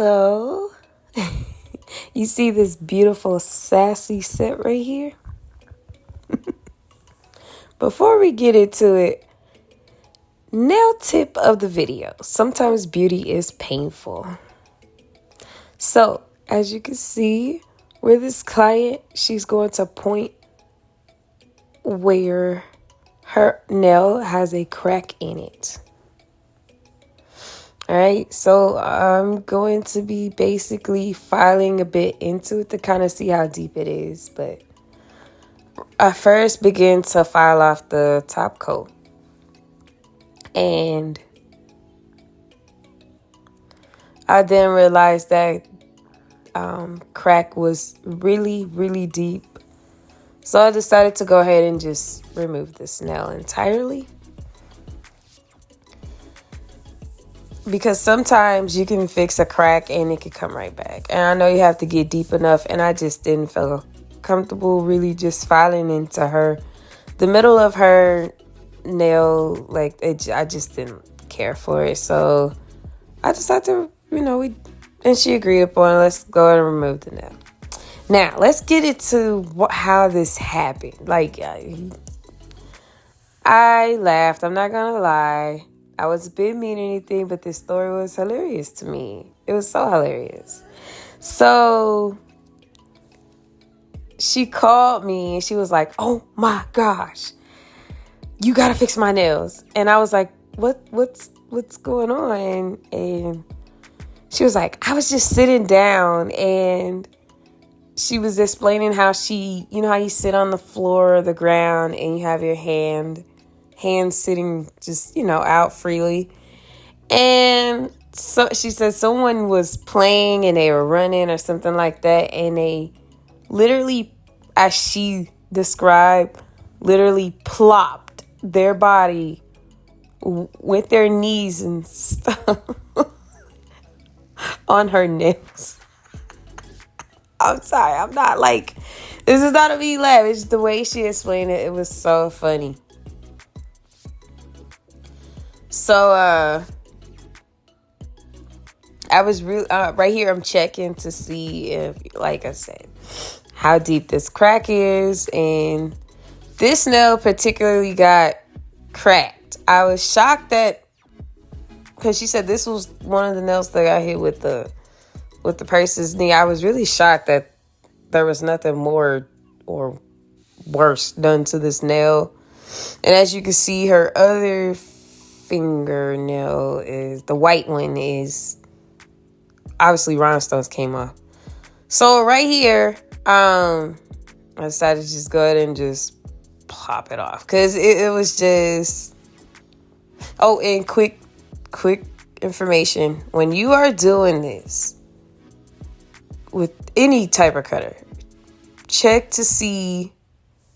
Hello. You see this beautiful sassy set right here? Before we get into it, nail tip of the video. Sometimes beauty is painful. So, as you can see, with this client, she's going to point where her nail has a crack in it. All right, so I'm going to be basically filing a bit into it to kind of see how deep it is. But I first begin to file off the top coat. And I then realized that crack was really, really deep. So I decided to go ahead and just remove this nail entirely. Because sometimes you can fix a crack and it can come right back. And I know you have to get deep enough. And I just didn't feel comfortable really just filing into the middle of her nail. Like, I just didn't care for it. So I decided to, and she agreed upon, let's go and remove the nail. Now, let's get into how this happened. Like, I laughed. I'm not going to lie. I was a bit mean or anything, but this story was hilarious to me. It was so hilarious. So she called me and she was like, "Oh my gosh, you gotta fix my nails." And I was like, what's going on? And she was like, "I was just sitting down," and she was explaining how how you sit on the floor or the ground and you have your hands sitting just, out freely. And so she said someone was playing and they were running or something like that. And they literally, as she described, literally plopped their body with their knees and stuff on her nails. I'm sorry. I'm not like, this is not a me laugh. It's just the way she explained it. It was so funny. So, I was right here. I'm checking to see if, like I said, how deep this crack is. And this nail particularly got cracked. I was shocked because she said this was one of the nails that got hit with the person's knee. I was really shocked that there was nothing more or worse done to this nail. And as you can see, her other fingernail the white one is obviously rhinestones came off. So right here, I decided to just go ahead and just pop it off because it was just. Oh, and quick information: when you are doing this with any type of cutter, check to see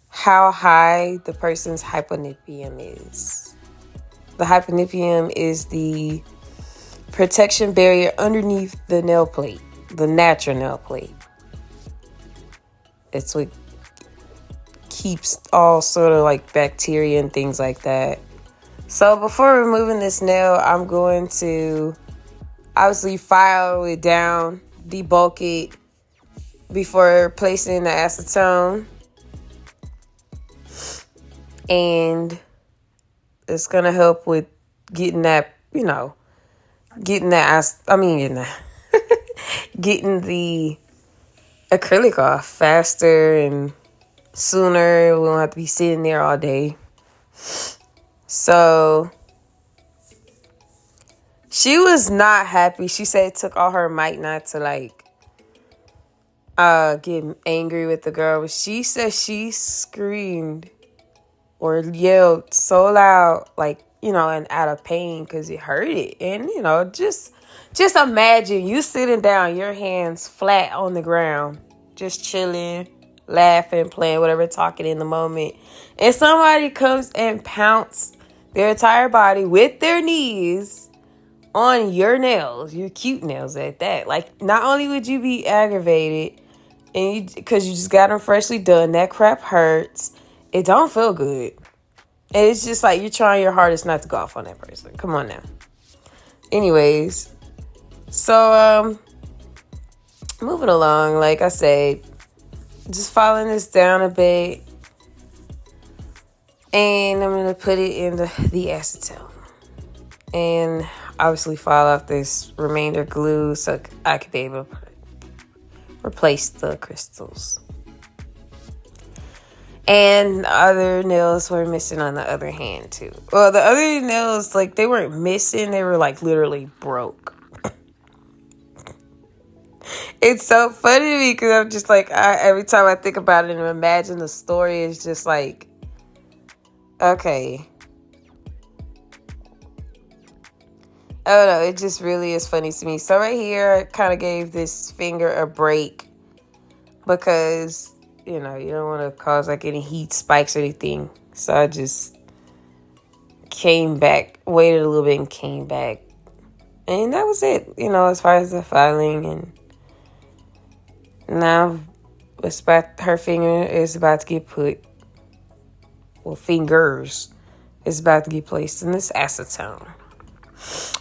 how high the person's hyponypium is. The hyponypium is the protection barrier underneath the nail plate, the natural nail plate. It's what keeps all sort of like bacteria and things like that. So before removing this nail, I'm going to obviously file it down, debulk it before placing the acetone. And it's going to help with getting the acrylic off faster and sooner. We don't have to be sitting there all day. So she was not happy. She said it took all her might not to get angry with the girl. But she said she screamed or yelled so loud, and out of pain because it hurt it. And, just imagine you sitting down, your hands flat on the ground, just chilling, laughing, playing, whatever, talking in the moment. And somebody comes and pounce their entire body with their knees on your nails, your cute nails at that. Like, not only would you be aggravated because you just got them freshly done, that crap hurts. It don't feel good. And it's just like you're trying your hardest not to go off on that person. Come on now. Anyways, so moving along, like I said, just following this down a bit. And I'm going to put it in the acetone. And obviously file off this remainder glue so I could be able to replace the crystals. And other nails were missing on the other hand too. Well, the other nails, like, they weren't missing. They were, like, literally broke. It's so funny to me because I'm just like, every time I think about it and imagine the story, it's just like, okay. I don't know. It just really is funny to me. So right here, I kind of gave this finger a break because, you know, you don't want to cause like any heat spikes or anything. So I just came back, waited a little bit and came back. And that was it, you know, as far as the filing. And now her finger is about to get put, well, fingers is about to get placed in this acetone.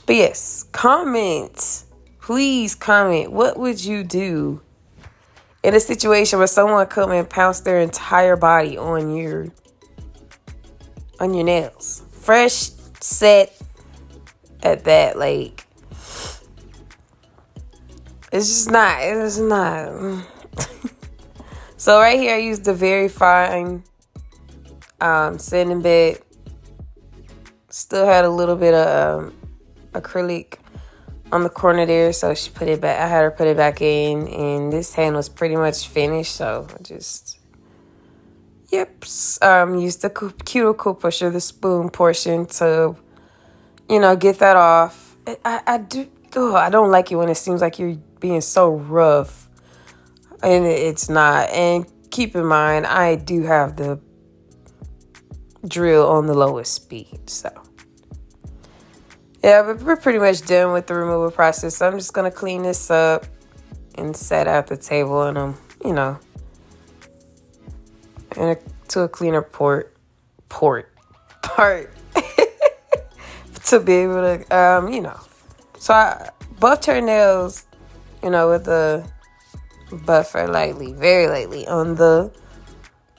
But yes, comment. Please comment. What would you do in a situation where someone come and pounce their entire body on your nails? Fresh set at that, like, it's not. So right here I used the very fine sanding bed. Still had a little bit of acrylic on the corner there, so she put it back. I had her put it back in, and this hand was pretty much finished, so I just used the cuticle pusher, the spoon portion, to, you know, get that off. I don't like it when it seems like you're being so rough, and it's not. And keep in mind, I do have the drill on the lowest speed, so yeah, but we're pretty much done with the removal process. So I'm just going to clean this up and set out the table and, you know, to a cleaner part to be able to, you know. So I buffed her nails, you know, with the buffer lightly, very lightly on the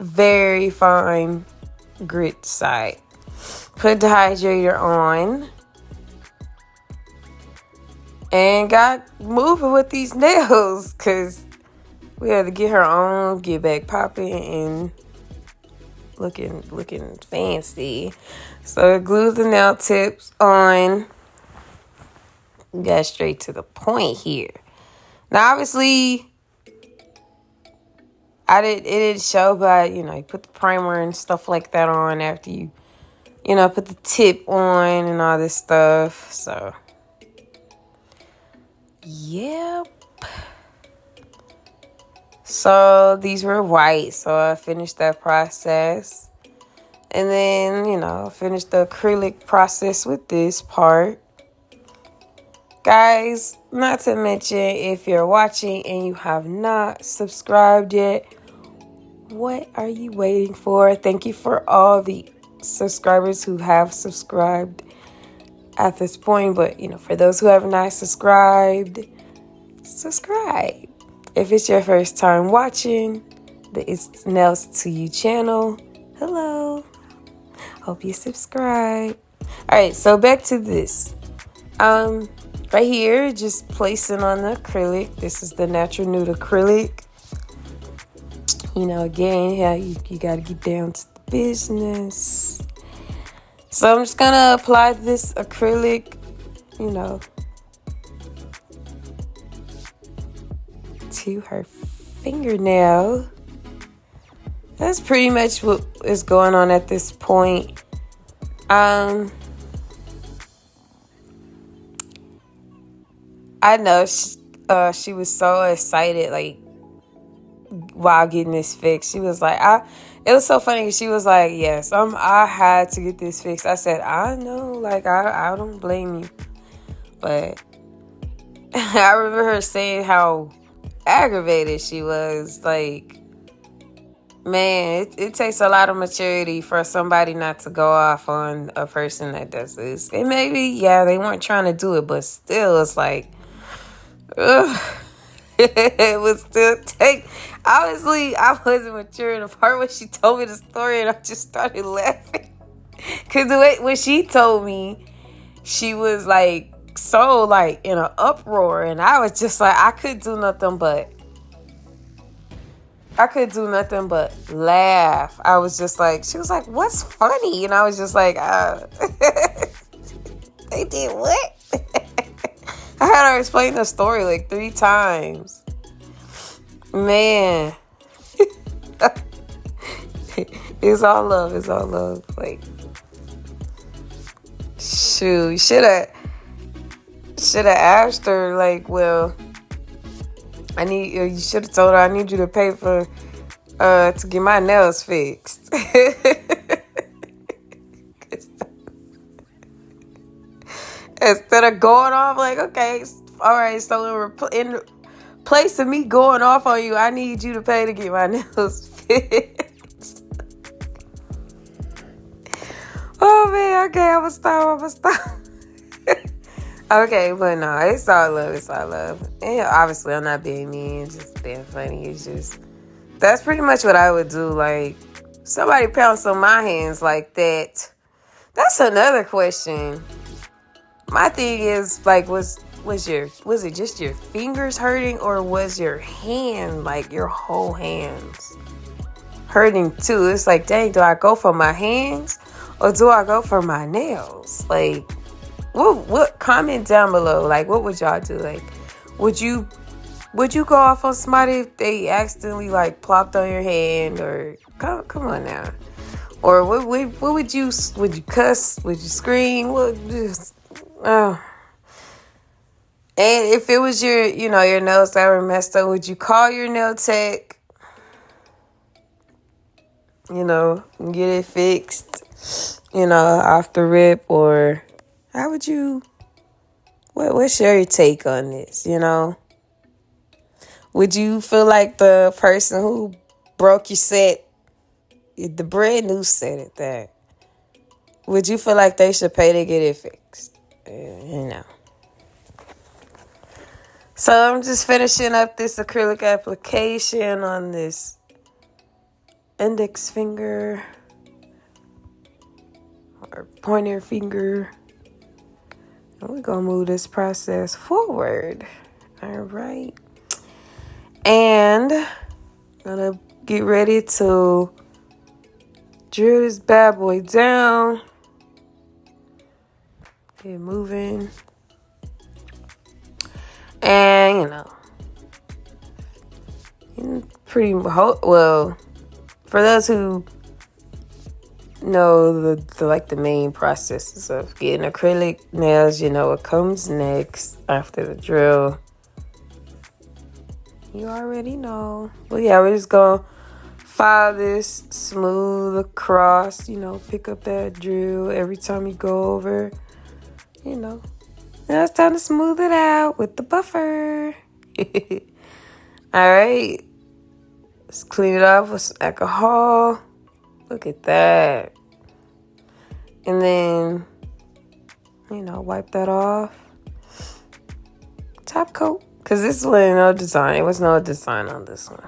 very fine grit side. Put the hydrator on. And got moving with these nails because we had to get her on, get back popping and looking fancy. So I glued the nail tips on. Got straight to the point here. Now obviously it didn't show, but you know, you put the primer and stuff like that on after you know, put the tip on and all this stuff. So yep. So these were white, so I finished that process. And then, you know, finished the acrylic process with this part. Guys, not to mention, if you're watching and you have not subscribed yet, what are you waiting for? Thank you for all the subscribers who have subscribed at this point. But, you know, for those who have not subscribed, subscribe. If it's your first time watching the It's Nails to You channel, hello. Hope you subscribe. All right, so back to this. Right here, just placing on the acrylic. This is the Natural Nude acrylic. You know, again, yeah, you got to get down to the business. So I'm just going to apply this acrylic, you know, to her fingernail. That's pretty much what is going on at this point. I know she was so excited, like, while getting this fixed. She was like, it was so funny. She was like, yes, I had to get this fixed. I said, I know, like, I don't blame you. But I remember her saying how aggravated she was. Like, man, it takes a lot of maturity for somebody not to go off on a person that does this. And maybe, yeah, they weren't trying to do it, but still, it's like, ugh. It was still take. Honestly, I wasn't mature in the part when she told me the story, and I just started laughing. Cause the way when she told me, she was like so like in an uproar, and I was just like, I could do nothing but laugh. I was just like, she was like, "What's funny?" And I was just like, they did what? I had her explain the story like 3 times. Man. It's all love. It's all love. Like, shoot, you should have asked her, like, well, you should have told her I need you to pay for to get my nails fixed. Instead of going off like, okay, all right, so in place of me going off on you, I need you to pay to get my nails fixed. Oh man, okay, I'm gonna stop. Okay, but no, it's all love. And obviously I'm not being mean, just being funny. It's just, that's pretty much what I would do. Like, somebody pounce on my hands like that. That's another question. My thing is, like, was it just your fingers hurting, or was your hand, like your whole hands hurting too? It's like, dang, do I go for my hands or do I go for my nails? Like, what comment down below? Like, what would y'all do? Like, would you go off on somebody if they accidentally like plopped on your hand, or come on now? Or what would you cuss? Would you scream? And if it was your nails that were messed up, would you call your nail tech? Get it fixed, off the rip? Or how would you, what's your take on this, Would you feel like the person who broke your set, the brand new set at that, would you feel like they should pay to get it fixed? So I'm just finishing up this acrylic application on this index finger or pointer finger. And we're going to move this process forward. All right. And I'm going to get ready to drill this bad boy down. Get moving. And, well, for those who know the main processes of getting acrylic nails, what comes next after the drill. You already know. But yeah, we're just going to file this smooth across, pick up that drill every time you go over, Now it's time to smooth it out with the buffer. All right. Let's clean it off with some alcohol. Look at that. And then, wipe that off. Top coat. Because this one, no design. It was no design on this one.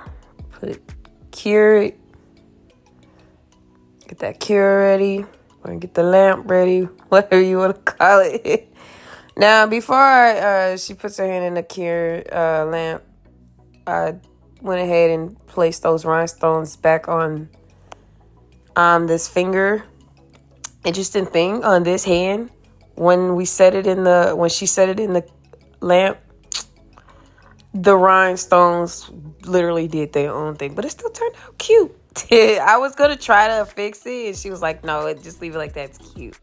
Cure it. Get that cure ready. We're going to get the lamp ready. Whatever you want to call it. Now, before she puts her hand in the cure lamp, I went ahead and placed those rhinestones back on this finger. Interesting thing on this hand, when she set it in the lamp, the rhinestones literally did their own thing, but it still turned out cute. I was gonna try to fix it, and she was like, "No, just leave it like that. It's cute."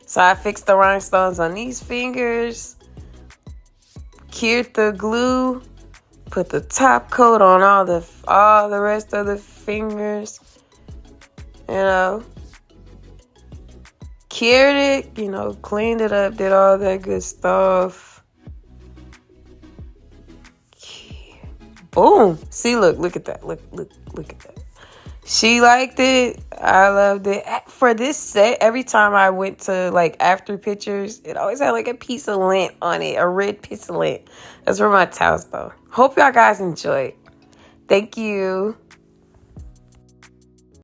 So I fixed the rhinestones on these fingers, cured the glue, put the top coat on all the rest of the fingers, cured it, cleaned it up, did all that good stuff. Boom. See, look at that. Look at that. She liked it. I loved it. For this set, every time I went to like after pictures, it always had like a piece of lint on it, a red piece of lint. That's for my towels though. Hope y'all guys enjoyed. Thank you.